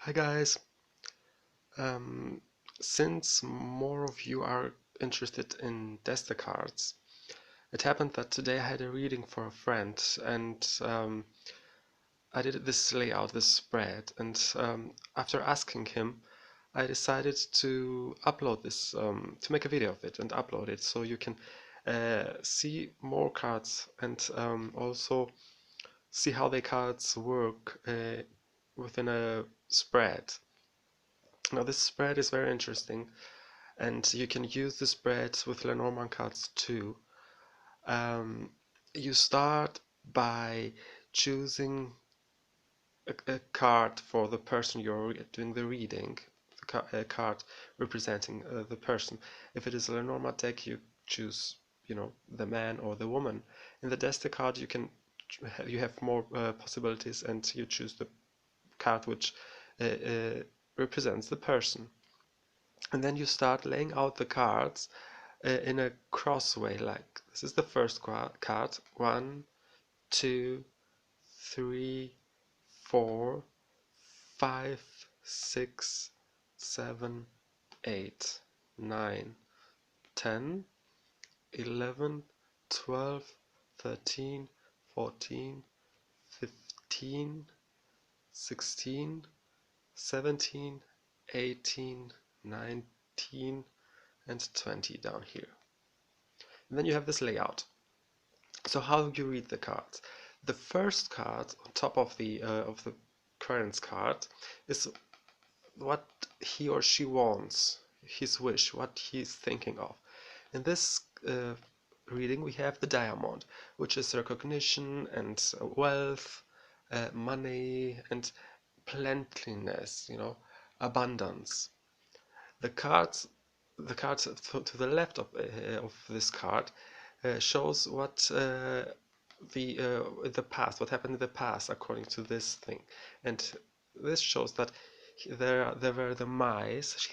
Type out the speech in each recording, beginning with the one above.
Hi guys. Um, since more of you are interested in Deste cards, it happened that today I had a reading for a friend and I did this layout, this spread, and after asking him, I decided to upload this, to make a video of it and upload it so you can see more cards and also see how the cards work within a spread. Now this spread is very interesting and you can use the spreads with Lenormand cards too. Um, you start by choosing a card for the person you're doing the reading, a card representing the person. If it is a Lenormand deck, you choose, the man or the woman. In the Deste card, you have more possibilities, and you choose the card which represents the person. And then you start laying out the cards in a cross way, like this is the first card. 1, 2, 3, 4, 5, 6, 7, 8, 9, 10, 11, 12, 13, 14, 15, 16, 17, 18, 19, and 20 down here. And then you have this layout. So how do you read the cards? The first card on top of the currents card is what he or she wants, his wish, what he's thinking of. In this reading, we have the diamond, which is recognition and wealth, money and plenteousness, abundance. The cards, the cards to the left of this card shows what the past, what happened in the past according to this thing, and this shows that there were the mice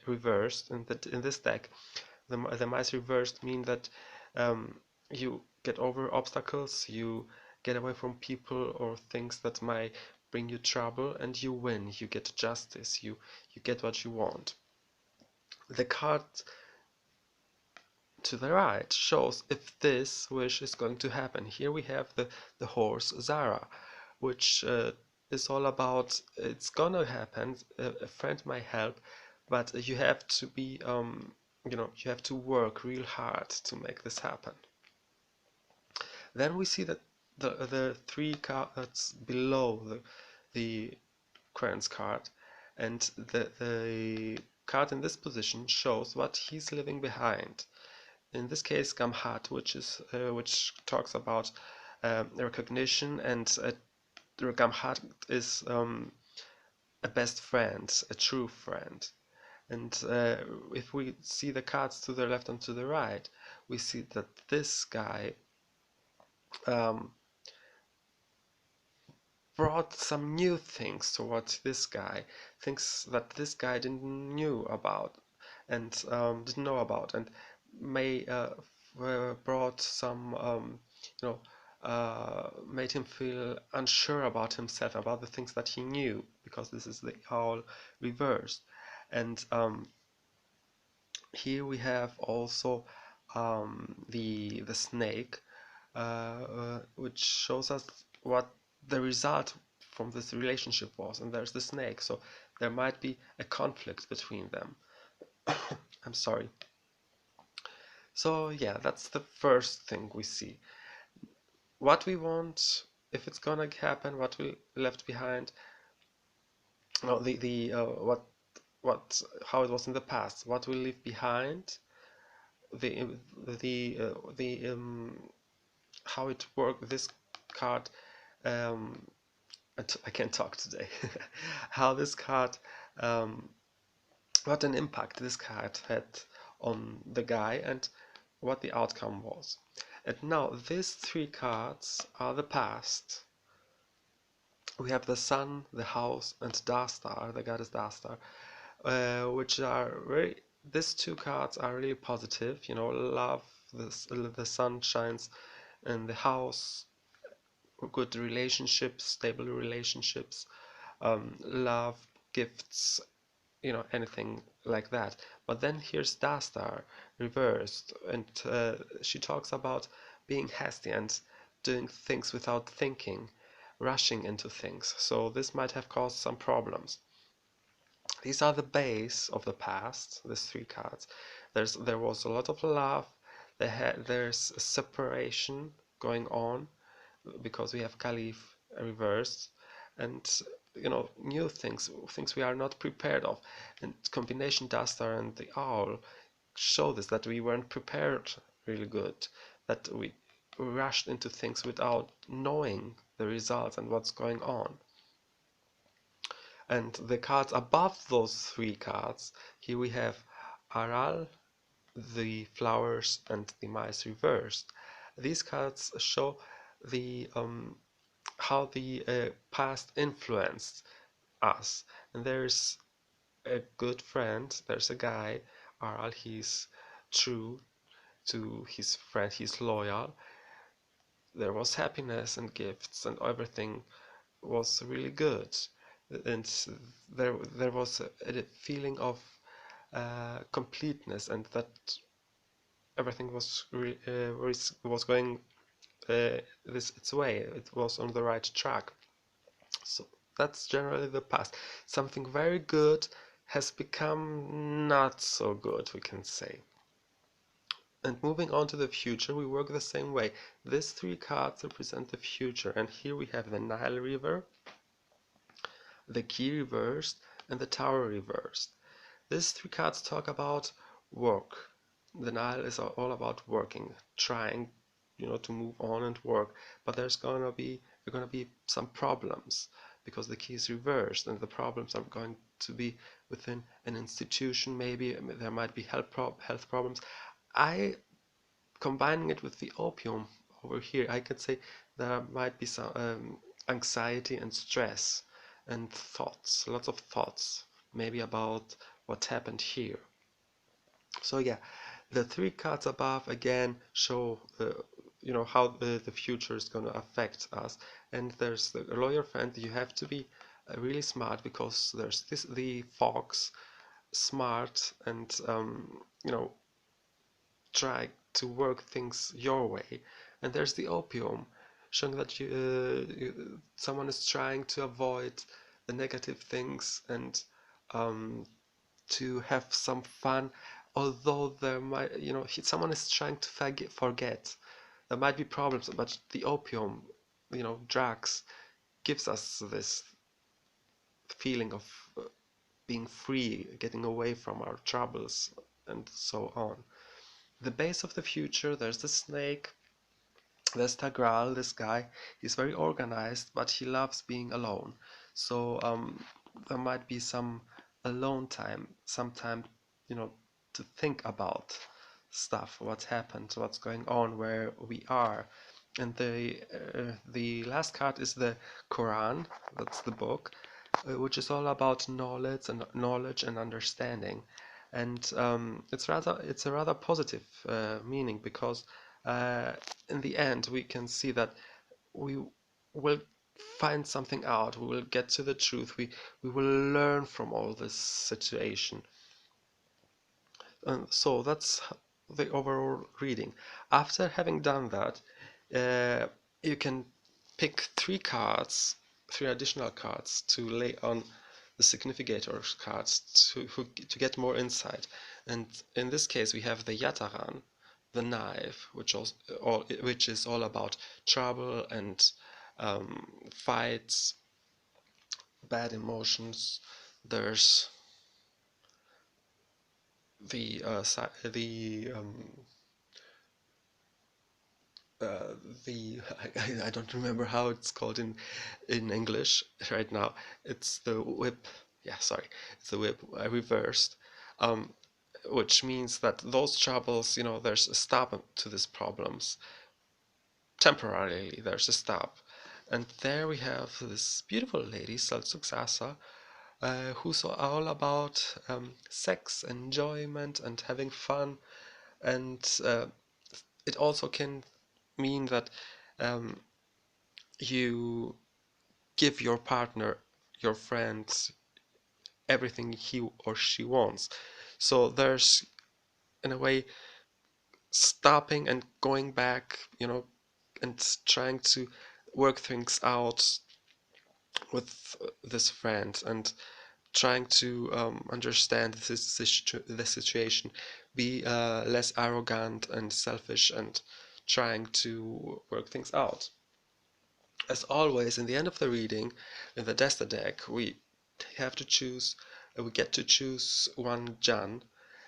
reversed, and that in this deck, the mice reversed mean that you get over obstacles, you get away from people or things that might bring you trouble, and you win. You get justice. You get what you want. The card to the right shows if this wish is going to happen. Here we have the horse Zara, which is all about it's gonna happen. A friend might help, but you have to be, you have to work real hard to make this happen. Then we see that the three cards below the Queen's card, and the card in this position shows what he's leaving behind. In this case, Gamhat, which talks about recognition, and Gamhat is a best friend, a true friend. And if we see the cards to the left and to the right, we see that this guy um, brought some new things towards this guy, things that this guy didn't knew about and didn't know about, and may brought some, made him feel unsure about himself, about the things that he knew, because this is the all reversed. And here we have also the snake, which shows us what the result from this relationship was. And there's the snake, so there might be a conflict between them. I'm sorry. So yeah, that's the first thing we see. What we want, if it's gonna happen, what we left behind. No, the what how it was in the past, what we leave behind, the the how it worked. This card, um, I can't talk today. How this card, um, what an impact this card had on the guy and what the outcome was. And now these three cards are the past. We have the sun, the house, and Darstar, the goddess Darstar, which are very. These two cards are really positive. Love. The sun shines in the house. Good relationships, stable relationships, love, gifts, anything like that. But then here's Dastar reversed, and she talks about being hasty and doing things without thinking, rushing into things. So this might have caused some problems. These are the base of the past, these three cards. There was a lot of love. There's a separation going on because we have Caliph reversed, and new things we are not prepared of. And combination Duster and the Owl show this, that we weren't prepared really good, that we rushed into things without knowing the results and what's going on. And the cards above those three cards, here we have Aral, the flowers, and the mice reversed. These cards show the how the past influenced us. And there's a good friend, there's a guy, Aral, he's true to his friend, he's loyal. There was happiness and gifts and everything was really good. And there was a feeling of completeness, and that everything was going its way. It was on the right track. So that's generally the past. Something very good has become not so good, we can say. And moving on to the future, we work the same way. These three cards represent the future, and here we have the Nile River, the Key reversed, and the Tower reversed. These three cards talk about work. The Nile is all about working, trying, to move on and work. But there are gonna be some problems because the key is reversed, and the problems are going to be within an institution. Maybe there might be health problems. I Combining it with the opium over here, I could say there might be some anxiety and stress and thoughts, lots of thoughts, maybe about what happened here. So yeah, the three cards above again show how the future is going to affect us. And there's the lawyer friend. You have to be really smart because there's the fox, smart and try to work things your way. And there's the opium, showing that someone is trying to avoid the negative things and to have some fun, although there might, someone is trying to forget. There might be problems, but the opium, drugs, gives us this feeling of being free, getting away from our troubles, and so on. The base of the future, there's the snake, there's Tagral, this guy. He's very organized, but he loves being alone. So there might be some alone time, some time, to think about stuff, what happened, what's going on, where we are. And the last card is the Quran. That's the book, which is all about knowledge and understanding. And it's a rather positive meaning because uh, in the end we can see that we will find something out. We will get to the truth. We will learn from all this situation. And so that's the overall reading. After having done that, uh, you can pick three additional cards to lay on the significators cards to get more insight. And in this case, we have the Yataran, the knife, which is all about trouble and fights, bad emotions. There's the the I don't remember how it's called in English right now. It's the whip. Yeah, sorry, it's the whip reversed, um, which means that those troubles, there's a stop to these problems. Temporarily, there's a stop, and there we have this beautiful lady, Salsuksasa, who's all about sex, enjoyment, and having fun, and it also can mean that um, you give your partner, your friends, everything he or she wants. So there's, in a way, stopping and going back, and trying to work things out with this friend, and trying to understand the situation, be less arrogant and selfish, and trying to work things out. As always, in the end of the reading, in the Deste deck, have to choose, we get to choose one Jan,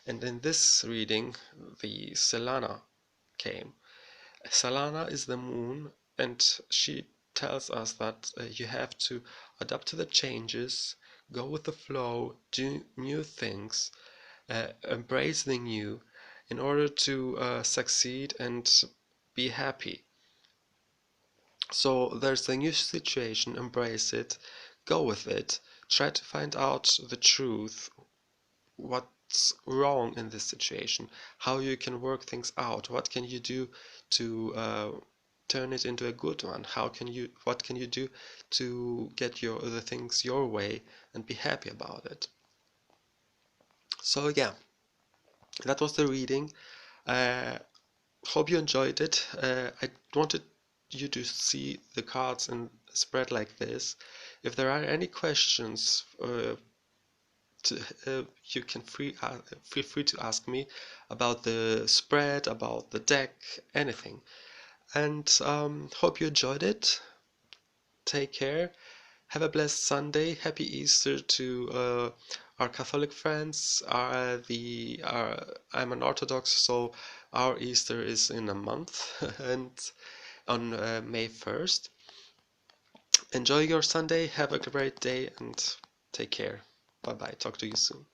and in this reading, the Selana came. Selana is the moon, and she tells us that you have to adapt to the changes, go with the flow, do new things, embrace the new in order to succeed and be happy. So there's a new situation, embrace it, go with it, try to find out the truth, what's wrong in this situation, how you can work things out, what can you do to turn it into a good one, what can you do to get the things your way and be happy about it. So yeah, that was the reading. Hope you enjoyed it. I wanted you to see the cards in a spread like this. If there are any questions, you can feel free to ask me about the spread, about the deck, anything. And hope you enjoyed it. Take care. Have a blessed Sunday. Happy Easter to our Catholic friends. I'm an Orthodox, so our Easter is in a month and on May 1st. Enjoy your Sunday. Have a great day and take care. Bye bye. Talk to you soon.